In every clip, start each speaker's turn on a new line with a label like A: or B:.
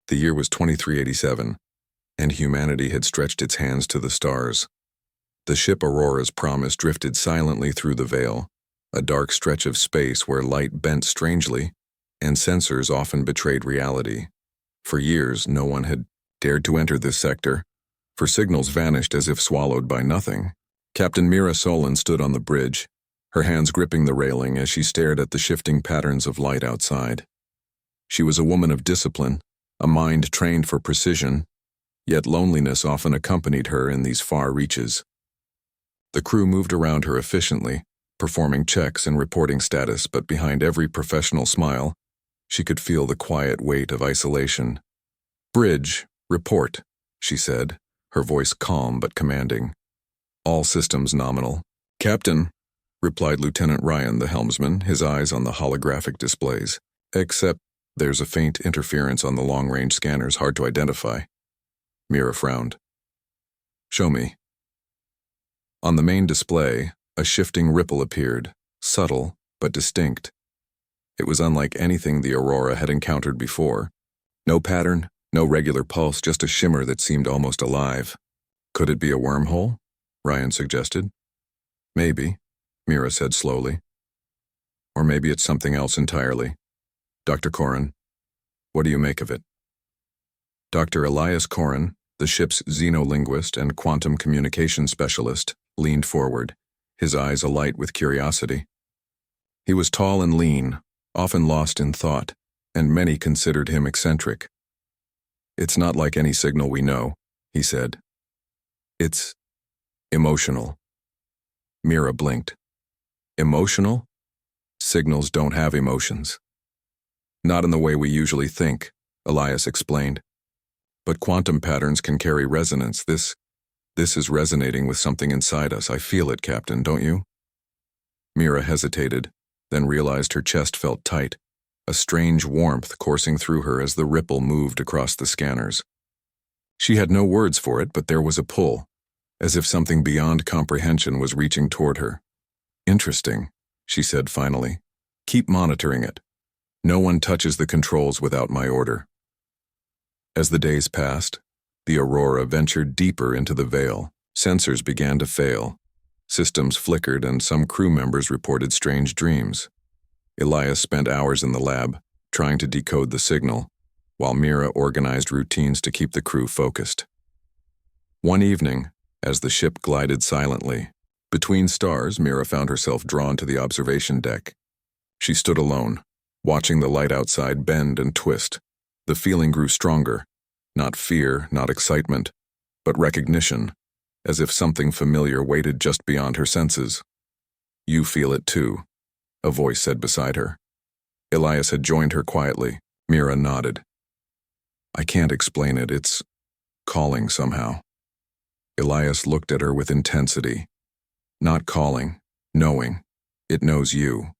A: The year was 2387, and humanity had stretched its hands to the stars. The ship Aurora's promise drifted silently through the veil, a dark stretch of space where light bent strangely, and sensors often betrayed reality. For years, no one had dared to enter this sector, for signals vanished as if swallowed by nothing. Captain Mira Solon stood on the bridge, her hands gripping the railing as she stared at the shifting patterns of light outside. She was a woman of discipline, a mind trained for precision, yet loneliness often accompanied her in these far reaches. The crew moved around her efficiently, performing checks and reporting status, but behind every professional smile, she could feel the quiet weight of isolation. "Bridge, report," she said, her voice calm but commanding. "All systems nominal." "Captain," replied Lieutenant Ryan, the helmsman, his eyes on the holographic displays. "Except there's a faint interference on the long-range scanners, hard to identify." Mira frowned. "Show me." On the main display, a shifting ripple appeared, subtle but distinct. It was unlike anything the Aurora had encountered before. No pattern, no regular pulse, just a shimmer that seemed almost alive. "Could it be a wormhole?" Ryan suggested. "Maybe," Mira said slowly. "Or maybe it's something else entirely. Dr. Corrin, what do you make of it?" Dr. Elias Corrin, the ship's xenolinguist and quantum communication specialist, leaned forward, his eyes alight with curiosity. He was tall and lean, often lost in thought, and many considered him eccentric. "It's not like any signal we know," he said. "It's emotional." Mira blinked. "Emotional? Signals don't have emotions." "Not in the way we usually think," Elias explained. "But quantum patterns can carry resonance. This is resonating with something inside us. I feel it, Captain, don't you?" Mira hesitated, then realized her chest felt tight, a strange warmth coursing through her as the ripple moved across the scanners. She had no words for it, but there was a pull, as if something beyond comprehension was reaching toward her. "Interesting," she said finally. "Keep monitoring it. No one touches the controls without my order." As the days passed, the Aurora ventured deeper into the veil. Sensors began to fail. Systems flickered, and some crew members reported strange dreams. Elias spent hours in the lab, trying to decode the signal, while Mira organized routines to keep the crew focused. One evening, as the ship glided silently between stars, Mira found herself drawn to the observation deck. She stood alone, watching the light outside bend and twist. The feeling grew stronger, not fear, not excitement, but recognition, as if something familiar waited just beyond her senses. "You feel it too," a voice said beside her. Elias had joined her quietly. Mira nodded. "I can't explain it. It's calling somehow." Elias looked at her with intensity. "Not calling, knowing. It knows you.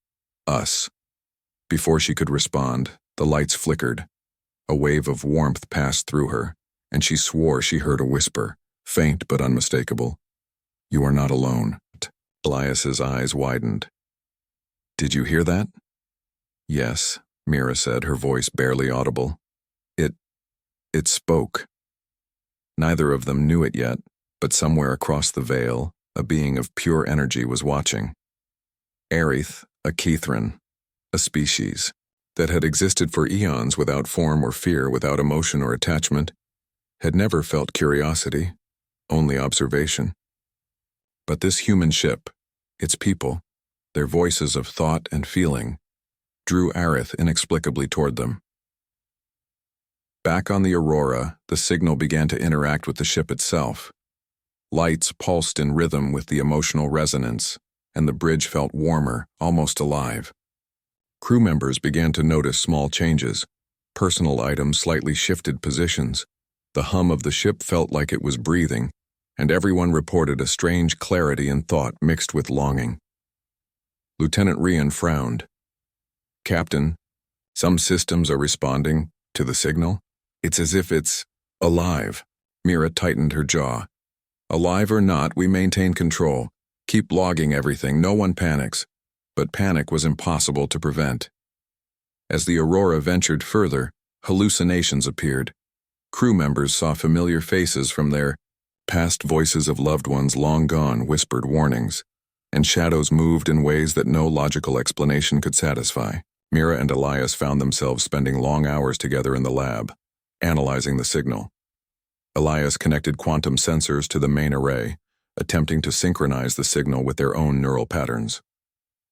A: Us." Before she could respond, the lights flickered. A wave of warmth passed through her, and she swore she heard a whisper, faint but unmistakable. "You are not alone." Elias's eyes widened. "Did you hear that?" "Yes," Mira said, her voice barely audible. It spoke." Neither of them knew it yet, but somewhere across the veil, a being of pure energy was watching. Aerith, a Kethran, a species that had existed for eons without form or fear, without emotion or attachment, had never felt curiosity, only observation. But this human ship, its people, their voices of thought and feeling, drew Aerith inexplicably toward them. Back on the Aurora, the signal began to interact with the ship itself. Lights pulsed in rhythm with the emotional resonance, and the bridge felt warmer, almost alive. Crew members began to notice small changes. Personal items slightly shifted positions. The hum of the ship felt like it was breathing, and everyone reported a strange clarity in thought mixed with longing. Lieutenant Ryan frowned. "Captain, some systems are responding to the signal. It's as if it's alive." Mira tightened her jaw. "Alive or not, we maintain control. Keep logging everything, no one panics." But panic was impossible to prevent. As the Aurora ventured further, Hallucinations appeared. Crew members saw familiar faces from their past. Voices of loved ones long gone whispered warnings, and shadows moved in ways that no logical explanation could satisfy. Mira and Elias found themselves spending long hours together in the lab, analyzing the signal. Elias connected quantum sensors to the main array, attempting to synchronize the signal with their own neural patterns.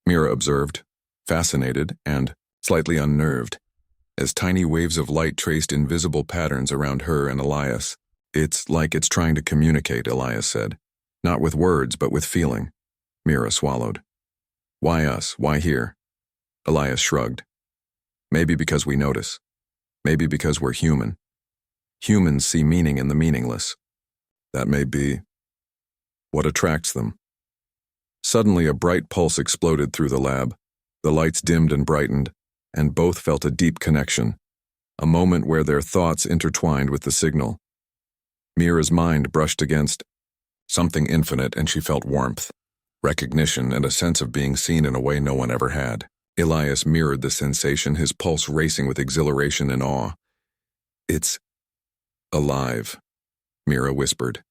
A: Mira observed, fascinated and slightly unnerved, as tiny waves of light traced invisible patterns around her and Elias. "It's like it's trying to communicate," Elias said. "Not with words, but with feeling." Mira swallowed. "Why us? Why here?" Elias shrugged. "Maybe because we notice. Maybe because we're human. Humans see meaning in the meaningless. That may be what attracts them." Suddenly, a bright pulse exploded through the lab. The lights dimmed and brightened, and both felt a deep connection, a moment where their thoughts intertwined with the signal. Mira's mind brushed against something infinite, and she felt warmth, recognition, and a sense of being seen in a way no one ever had. Elias mirrored the sensation, his pulse racing with exhilaration and awe. "It's alive," Mira whispered.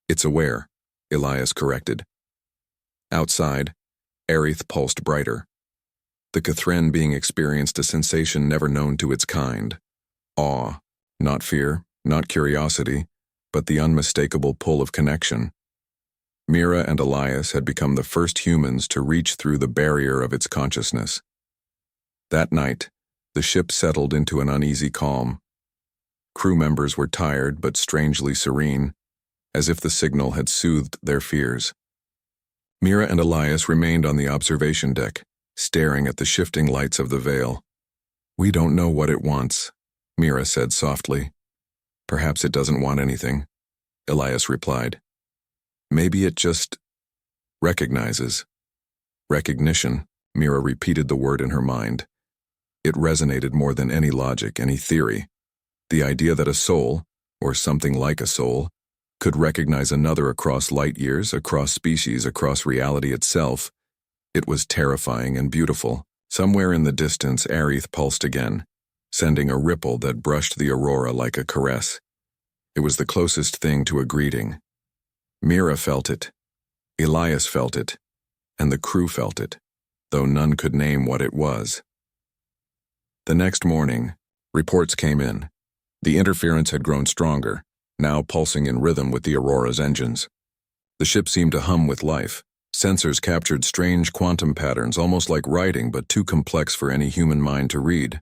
A: "It's aware," Elias corrected. Outside, Aerith pulsed brighter. The Cathren being experienced a sensation never known to its kind. Awe, not fear, not curiosity, but the unmistakable pull of connection. Mira and Elias had become the first humans to reach through the barrier of its consciousness. That night, the ship settled into an uneasy calm. Crew members were tired but strangely serene, as if the signal had soothed their fears. Mira and Elias remained on the observation deck, staring at the shifting lights of the veil. "We don't know what it wants," Mira said softly. "Perhaps it doesn't want anything," Elias replied. "Maybe it just recognizes." Recognition, Mira repeated the word in her mind. It resonated more than any logic, any theory. The idea that a soul, or something like a soul, could recognize another across light years, across species, across reality itself. It was terrifying and beautiful. Somewhere in the distance, Aerith pulsed again, sending a ripple that brushed the aurora like a caress. It was the closest thing to a greeting. Mira felt it, Elias felt it, and the crew felt it, though none could name what it was. The next morning, reports came in. The interference had grown stronger, now pulsing in rhythm with the Aurora's engines. The ship seemed to hum with life. Sensors captured strange quantum patterns, almost like writing, but too complex for any human mind to read.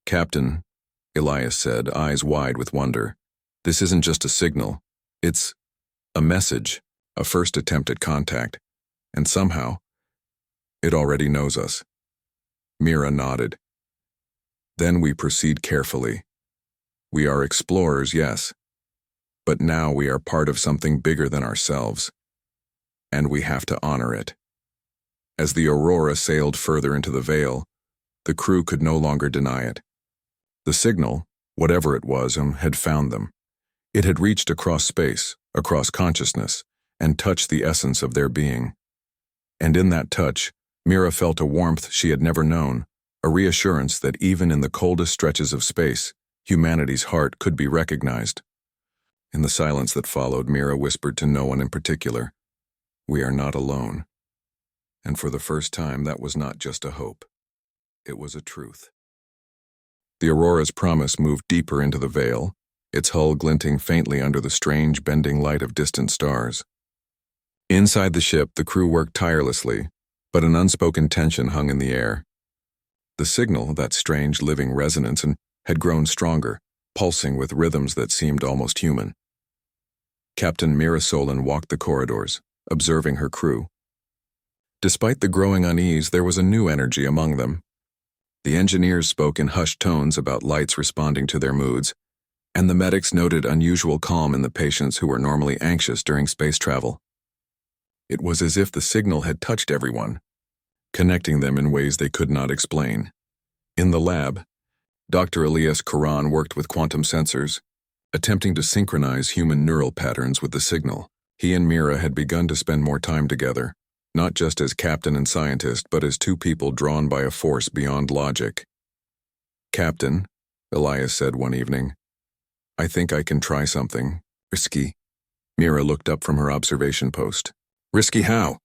A: "Captain," Elias said, eyes wide with wonder, "this isn't just a signal. It's a message, a first attempt at contact. And somehow, it already knows us." Mira nodded. "Then we proceed carefully. We are explorers, yes, but now we are part of something bigger than ourselves, and we have to honor it." As the Aurora sailed further into the veil, the crew could no longer deny it. The signal, whatever it was, had found them. It had reached across space, across consciousness, and touched the essence of their being. And in that touch, Mira felt a warmth she had never known, a reassurance that even in the coldest stretches of space, humanity's heart could be recognized. In the silence that followed, Mira whispered to no one in particular, "We are not alone." And for the first time, that was not just a hope. It was a truth. The Aurora's promise moved deeper into the veil, its hull glinting faintly under the strange bending light of distant stars. Inside the ship, the crew worked tirelessly, but an unspoken tension hung in the air. The signal, that strange living resonance, had grown stronger, pulsing with rhythms that seemed almost human. Captain Mira Solon walked the corridors, observing her crew. Despite the growing unease, there was a new energy among them. The engineers spoke in hushed tones about lights responding to their moods, and the medics noted unusual calm in the patients who were normally anxious during space travel. It was as if the signal had touched everyone, connecting them in ways they could not explain. In the lab, Dr. Elias Karan worked with quantum sensors, attempting to synchronize human neural patterns with the signal. He and Mira had begun to spend more time together, not just as captain and scientist, but as two people drawn by a force beyond logic. "Captain," Elias said one evening. I think I can try something. Risky. Mira looked up from her observation post. Risky how?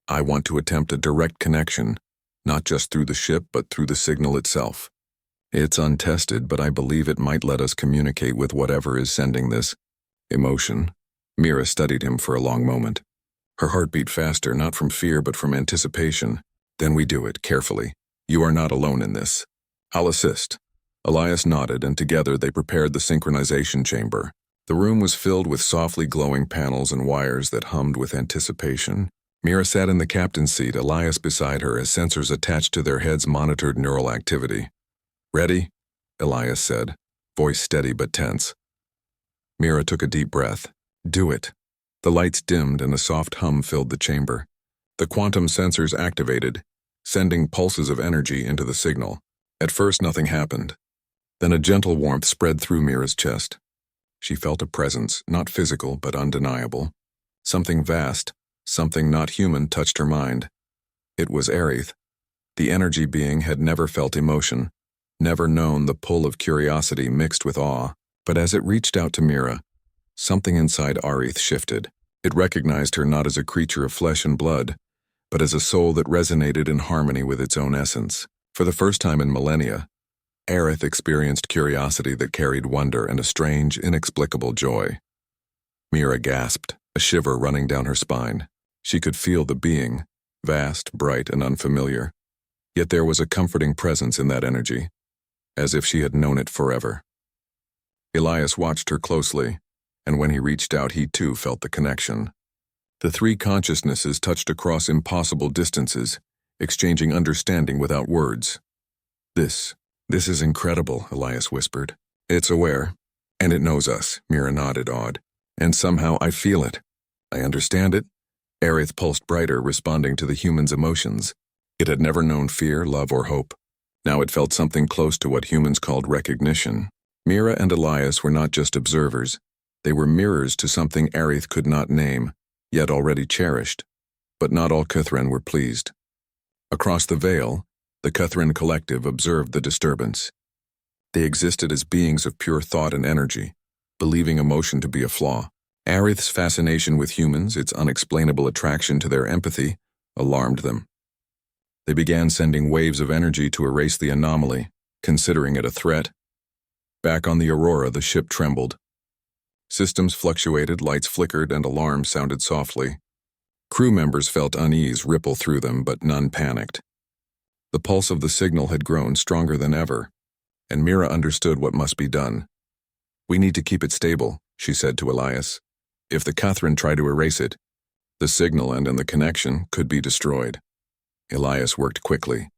A: I want to attempt a direct connection, not just through the ship but through the signal itself. It's untested, but I believe it might let us communicate with whatever is sending this emotion. Mira studied him for a long moment. Her heart beat faster, not from fear but from anticipation. Then we do it, carefully. You are not alone in this. I'll assist. Elias nodded, and together they prepared the synchronization chamber. The room was filled with softly glowing panels and wires that hummed with anticipation. Mira sat in the captain's seat, Elias beside her, as sensors attached to their heads monitored neural activity. Ready? Elias said, voice steady but tense. Mira took a deep breath. Do it. The lights dimmed and a soft hum filled the chamber. The quantum sensors activated, sending pulses of energy into the signal. At first nothing happened. Then a gentle warmth spread through Mira's chest. She felt a presence, not physical but undeniable. Something vast, something not human touched her mind. It was Aerith. The energy being had never felt emotion, never known the pull of curiosity mixed with awe. But as it reached out to Mira, something inside Aerith shifted. It recognized her not as a creature of flesh and blood, but as a soul that resonated in harmony with its own essence. For the first time in millennia, Aerith experienced curiosity that carried wonder and a strange, inexplicable joy. Mira gasped, a shiver running down her spine. She could feel the being, vast, bright, and unfamiliar. Yet there was a comforting presence in that energy, as if she had known it forever. Elias watched her closely, and when he reached out, he too felt the connection. The three consciousnesses touched across impossible distances, exchanging understanding without words. This is incredible, Elias whispered. It's aware, and it knows us, Mira nodded, awed. And somehow I feel it. I understand it. Aerith pulsed brighter, responding to the human's emotions. It had never known fear, love, or hope. Now it felt something close to what humans called recognition. Mira and Elias were not just observers. They were mirrors to something Aerith could not name, yet already cherished. But not all Cuthran were pleased. Across the veil, the Cuthran collective observed the disturbance. They existed as beings of pure thought and energy, believing emotion to be a flaw. Aerith's fascination with humans, its unexplainable attraction to their empathy, alarmed them. They began sending waves of energy to erase the anomaly, considering it a threat. Back on the Aurora, the ship trembled. Systems fluctuated, lights flickered, and alarms sounded softly. Crew members felt unease ripple through them, but none panicked. The pulse of the signal had grown stronger than ever, and Mira understood what must be done. We need to keep it stable, she said to Elias. If the Cuthran try to erase it, the signal and the connection could be destroyed. Elias worked quickly,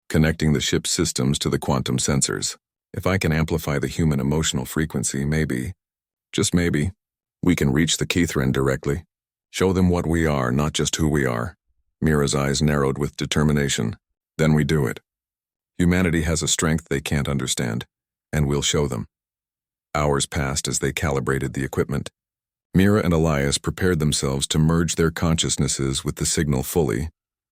A: connecting the ship's systems to the quantum sensors. If I can amplify the human emotional frequency, maybe, just maybe, we can reach the Cuthran directly. Show them what we are, not just who we are. Mira's eyes narrowed with determination. Then we do it. Humanity has a strength they can't understand, and we'll show them. Hours passed as they calibrated the equipment. Mira and Elias prepared themselves to merge their consciousnesses with the signal fully,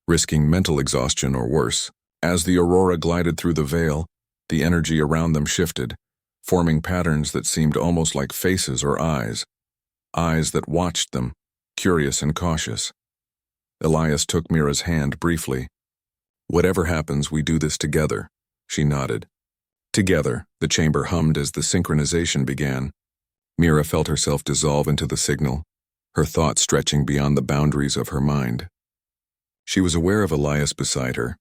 A: risking mental exhaustion or worse. As the Aurora glided through the veil, the energy around them shifted, forming patterns that seemed almost like faces or eyes that watched them, curious and cautious. Elias took Mira's hand briefly. Whatever happens, we do this together, she nodded. Together, the chamber hummed as the synchronization began. Mira felt herself dissolve into the signal, her thoughts stretching beyond the boundaries of her mind. She was aware of Elias beside her,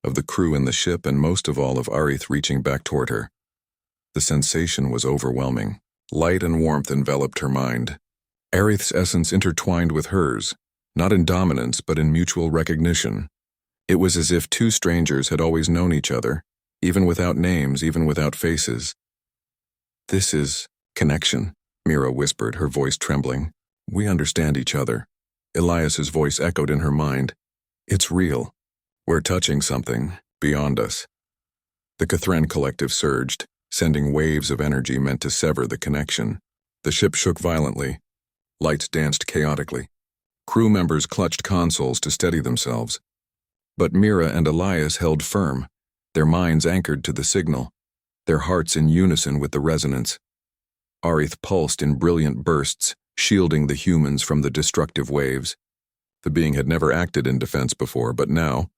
A: of the crew in the ship, and most of all of Aerith reaching back toward her. The sensation was overwhelming. Light and warmth enveloped her mind. Aerith's essence intertwined with hers, not in dominance but in mutual recognition. It was as if two strangers had always known each other, even without names, even without faces. This is connection, Mira whispered, her voice trembling. We understand each other. Elias's voice echoed in her mind. It's real. We're touching something beyond us. The Cuthran collective surged, sending waves of energy meant to sever the connection. The ship shook violently. Lights danced chaotically. Crew members clutched consoles to steady themselves. But Mira and Elias held firm, their minds anchored to the signal. their hearts in unison with the resonance. Arith pulsed in brilliant bursts, shielding the humans from the destructive waves. The being had never acted in defense before, but now,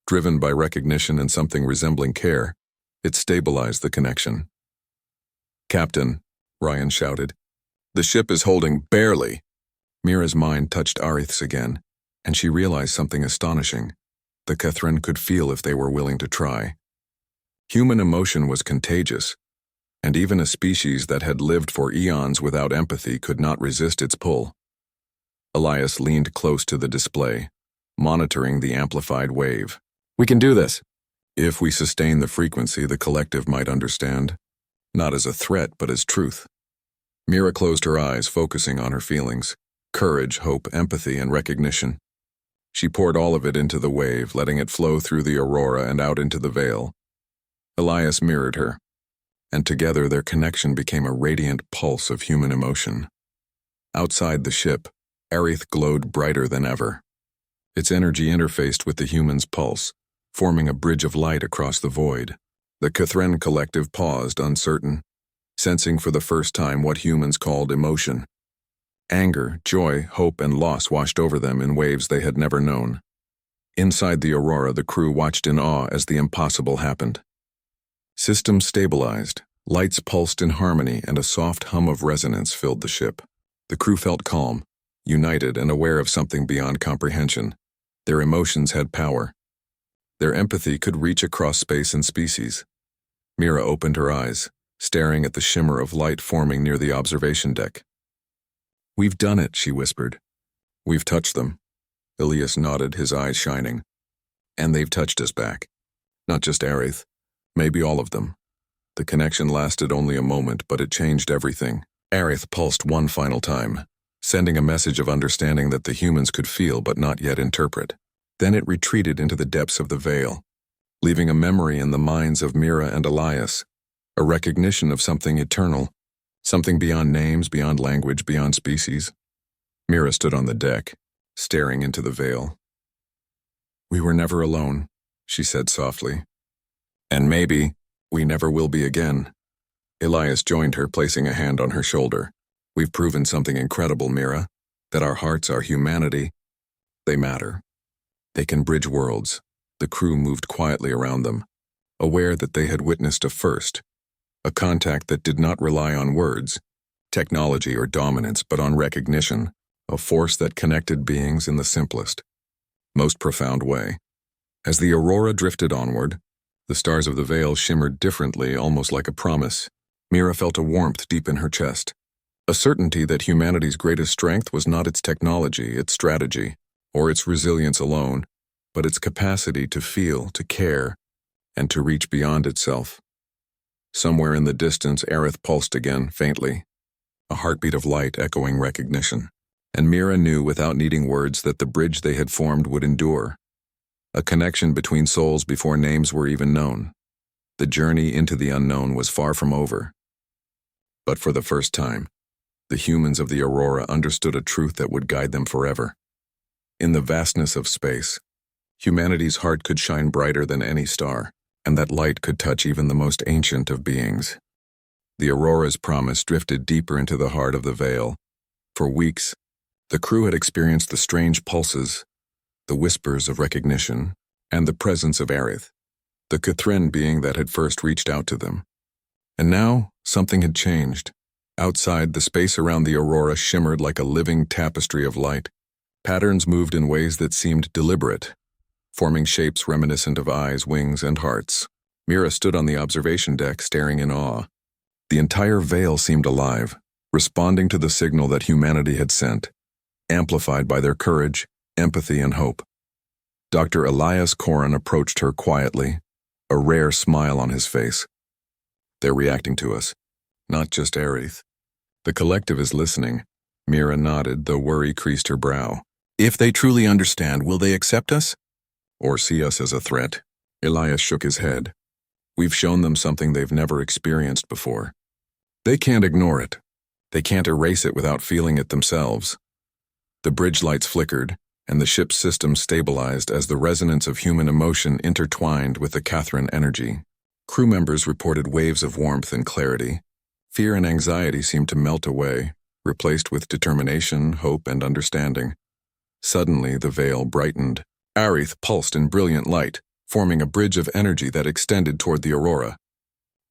A: driven by recognition and something resembling care, it stabilized the connection. "Captain," Ryan shouted. "The ship is holding barely." Mira's mind touched Arith's again, and she realized something astonishing. The Catherine could feel if they were willing to try. Human emotion was contagious, and even a species that had lived for eons without empathy could not resist its pull. Elias leaned close to the display, monitoring the amplified wave. "We can do this." "If we sustain the frequency, the collective might understand. Not as a threat, but as truth." Mira closed her eyes, focusing on her feelings. Courage, hope, empathy, and recognition. She poured all of it into the wave, letting it flow through the aurora and out into the veil. Elias mirrored her, and together their connection became a radiant pulse of human emotion. Outside the ship, Arith glowed brighter than ever. Its energy interfaced with the human's pulse, forming a bridge of light across the void. The Catherine collective paused, uncertain, sensing for the first time what humans called emotion. Anger, joy, hope, and loss washed over them in waves they had never known. Inside the aurora, the crew watched in awe as the impossible happened. Systems stabilized, lights pulsed in harmony, and a soft hum of resonance filled the ship. The crew felt calm, united, and aware of something beyond comprehension. Their emotions had power. Their empathy could reach across space and species. Mira opened her eyes, staring at the shimmer of light forming near the observation deck. "We've done it," she whispered. "We've touched them." Elias nodded, his eyes shining. "And they've touched us back. Not just Arith, maybe all of them." The connection lasted only a moment, but it changed everything. Arith pulsed one final time, sending a message of understanding that the humans could feel but not yet interpret. Then it retreated into the depths of the veil, leaving a memory in the minds of Mira and Elias, a recognition of something eternal, something beyond names, beyond language, beyond species. Mira stood on the deck, staring into the veil. "We were never alone," she said softly. "And maybe we never will be again." Elias joined her, placing a hand on her shoulder. "We've proven something incredible, Mira, that our hearts, our humanity, they matter. They can bridge worlds." The crew moved quietly around them, aware that they had witnessed a first, a contact that did not rely on words, technology, or dominance, but on recognition, a force that connected beings in the simplest, most profound way. As the aurora drifted onward, the stars of the veil shimmered differently, almost like a promise. Mira felt a warmth deep in her chest, a certainty that humanity's greatest strength was not its technology, its strategy, or its resilience alone, but its capacity to feel, to care, and to reach beyond itself. Somewhere in the distance, Arith pulsed again, faintly, a heartbeat of light echoing recognition. And Mira knew without needing words that the bridge they had formed would endure, a connection between souls before names were even known. The journey into the unknown was far from over. But for the first time, the humans of the aurora understood a truth that would guide them forever. In the vastness of space, humanity's heart could shine brighter than any star, and that light could touch even the most ancient of beings. The aurora's promise drifted deeper into the heart of the veil. For weeks, the crew had experienced the strange pulses, the whispers of recognition, and the presence of Arith, the Catherine being that had first reached out to them. And now, something had changed. Outside, the space around the aurora shimmered like a living tapestry of light. Patterns moved in ways that seemed deliberate, forming shapes reminiscent of eyes, wings, and hearts. Mira stood on the observation deck, staring in awe. The entire veil seemed alive, responding to the signal that humanity had sent, amplified by their courage, empathy, and hope. Dr. Elias Corrin approached her quietly, a rare smile on his face. "They're reacting to us, not just Arith. The collective is listening." Mira nodded, though worry creased her brow. "If they truly understand, will they accept us? Or see us as a threat?" Elias shook his head. "We've shown them something they've never experienced before. They can't ignore it. They can't erase it without feeling it themselves." The bridge lights flickered, and the ship's system stabilized as the resonance of human emotion intertwined with the Catherine energy. Crew members reported waves of warmth and clarity. Fear and anxiety seemed to melt away, replaced with determination, hope, and understanding. Suddenly, the veil brightened. Aerith pulsed in brilliant light, forming a bridge of energy that extended toward the aurora.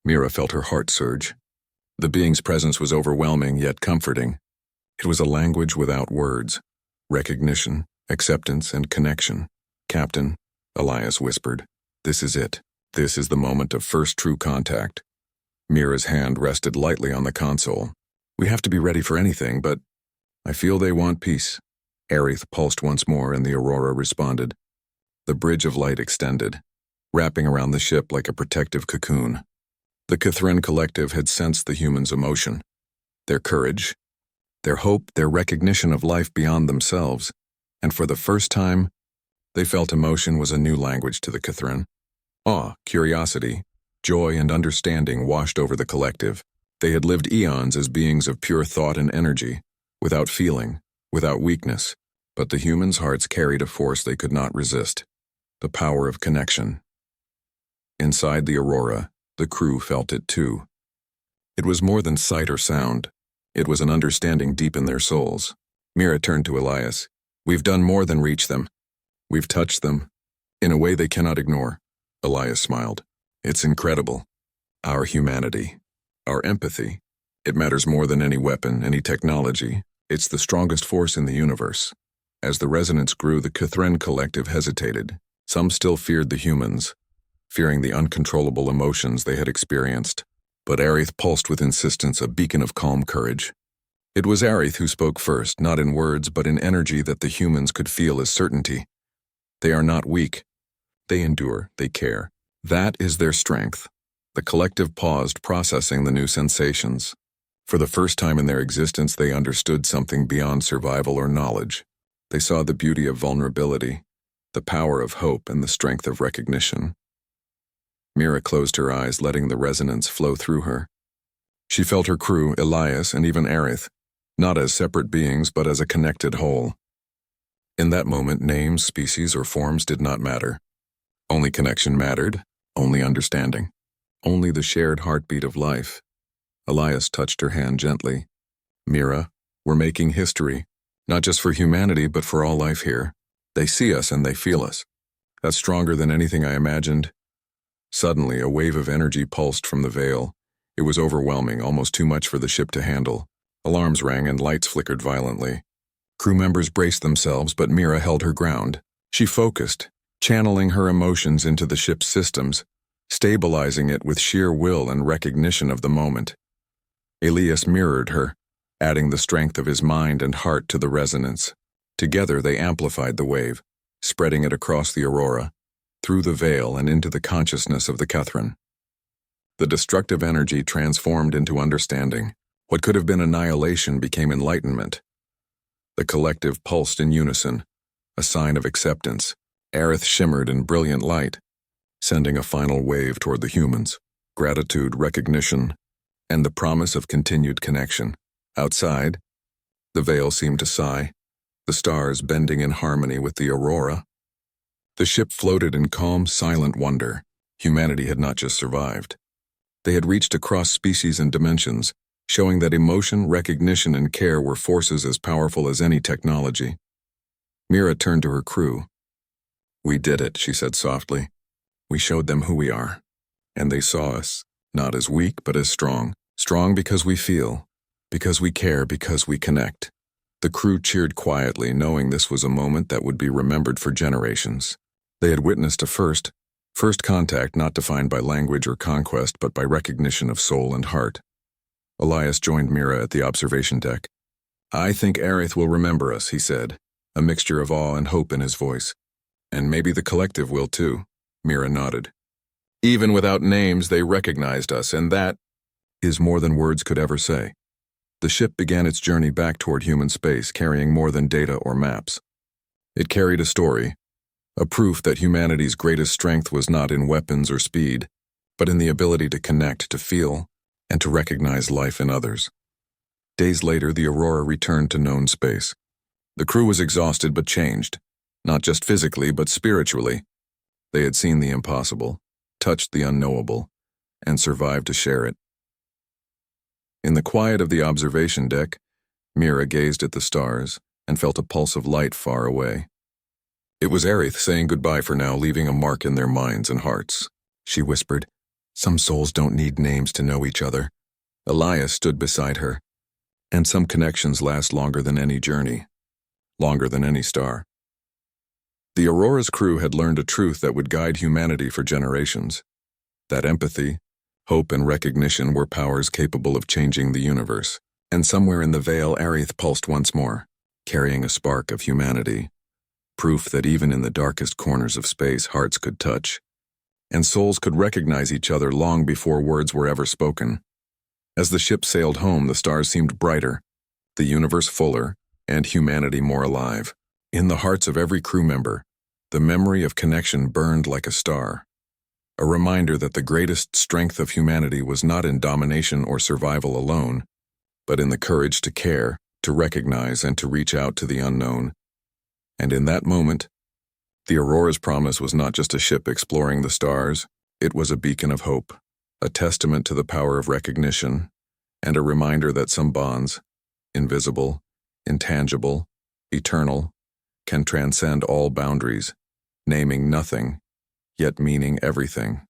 A: Mira felt her heart surge. The being's presence was overwhelming yet comforting. It was a language without words. Recognition, acceptance, and connection. "Captain," Elias whispered, "this is it. This is the moment of first true contact." Mira's hand rested lightly on the console. "We have to be ready for anything, but I feel they want peace." Aerith pulsed once more, and the aurora responded. The bridge of light extended, wrapping around the ship like a protective cocoon. The Catherine Collective had sensed the humans' emotion, their courage, their hope, their recognition of life beyond themselves, and for the first time, they felt emotion was a new language to the Catherine. Awe, curiosity, joy, and understanding washed over the collective. They had lived eons as beings of pure thought and energy, without feeling, without weakness, but the humans' hearts carried a force they could not resist, the power of connection. Inside the aurora, the crew felt it too. It was more than sight or sound. It was an understanding deep in their souls. Mira turned to Elias. "We've done more than reach them. We've touched them, in a way they cannot ignore." Elias smiled. "It's incredible. Our humanity, our empathy. It matters more than any weapon, any technology. It's the strongest force in the universe." As the resonance grew, the Catherine Collective hesitated. Some still feared the humans, fearing the uncontrollable emotions they had experienced. But Aerith pulsed with insistence, a beacon of calm courage. It was Aerith who spoke first, not in words, but in energy that the humans could feel as certainty. They are not weak. They endure, they care. That is their strength. The collective paused, processing the new sensations. For the first time in their existence, they understood something beyond survival or knowledge. They saw the beauty of vulnerability, the power of hope, and the strength of recognition. Mira closed her eyes, letting the resonance flow through her. She felt her crew, Elias, and even Aerith, not as separate beings, but as a connected whole. In that moment, names, species, or forms did not matter. Only connection mattered, only understanding, only the shared heartbeat of life. Elias touched her hand gently. "Mira, we're making history, not just for humanity, but for all life here. They see us and they feel us. That's stronger than anything I imagined." Suddenly, a wave of energy pulsed from the veil. It was overwhelming, almost too much for the ship to handle. Alarms rang and lights flickered violently. Crew members braced themselves, but Mira held her ground. She focused, channeling her emotions into the ship's systems, stabilizing it with sheer will and recognition of the moment. Elias mirrored her, adding the strength of his mind and heart to the resonance. Together they amplified the wave, spreading it across the aurora, through the veil and into the consciousness of the Catherine. The destructive energy transformed into understanding. What could have been annihilation became enlightenment. The collective pulsed in unison, a sign of acceptance. Aerith shimmered in brilliant light, sending a final wave toward the humans. Gratitude, recognition, and the promise of continued connection. Outside, the veil seemed to sigh, the stars bending in harmony with the aurora. The ship floated in calm, silent wonder. Humanity had not just survived. They had reached across species and dimensions, showing that emotion, recognition, and care were forces as powerful as any technology. Mira turned to her crew. "We did it," she said softly. "We showed them who we are. And they saw us, not as weak, but as strong. Strong because we feel, because we care, because we connect." The crew cheered quietly, knowing this was a moment that would be remembered for generations. They had witnessed a first contact not defined by language or conquest, but by recognition of soul and heart. Elias joined Mira at the observation deck. "I think Aerith will remember us," he said, a mixture of awe and hope in his voice. "And maybe the collective will too," Mira nodded. "Even without names, they recognized us, and that is more than words could ever say." The ship began its journey back toward human space, carrying more than data or maps. It carried a story, a proof that humanity's greatest strength was not in weapons or speed, but in the ability to connect, to feel, and to recognize life in others. Days later, the Aurora returned to known space. The crew was exhausted but changed, not just physically but spiritually. They had seen the impossible, touched the unknowable, and survived to share it. In the quiet of the observation deck, Mira gazed at the stars and felt a pulse of light far away. It was Aerith saying goodbye for now, leaving a mark in their minds and hearts. She whispered, "Some souls don't need names to know each other." Elias stood beside her. "And some connections last longer than any journey, longer than any star." The Aurora's crew had learned a truth that would guide humanity for generations. That empathy, hope, and recognition were powers capable of changing the universe. And somewhere in the veil, Aerith pulsed once more, carrying a spark of humanity. Proof that even in the darkest corners of space, hearts could touch, and souls could recognize each other long before words were ever spoken. As the ship sailed home, the stars seemed brighter, the universe fuller, and humanity more alive. In the hearts of every crew member, the memory of connection burned like a star, a reminder that the greatest strength of humanity was not in domination or survival alone, but in the courage to care, to recognize, and to reach out to the unknown. And in that moment, the Aurora's promise was not just a ship exploring the stars, it was a beacon of hope, a testament to the power of recognition, and a reminder that some bonds, invisible, intangible, eternal, can transcend all boundaries, naming nothing, yet meaning everything.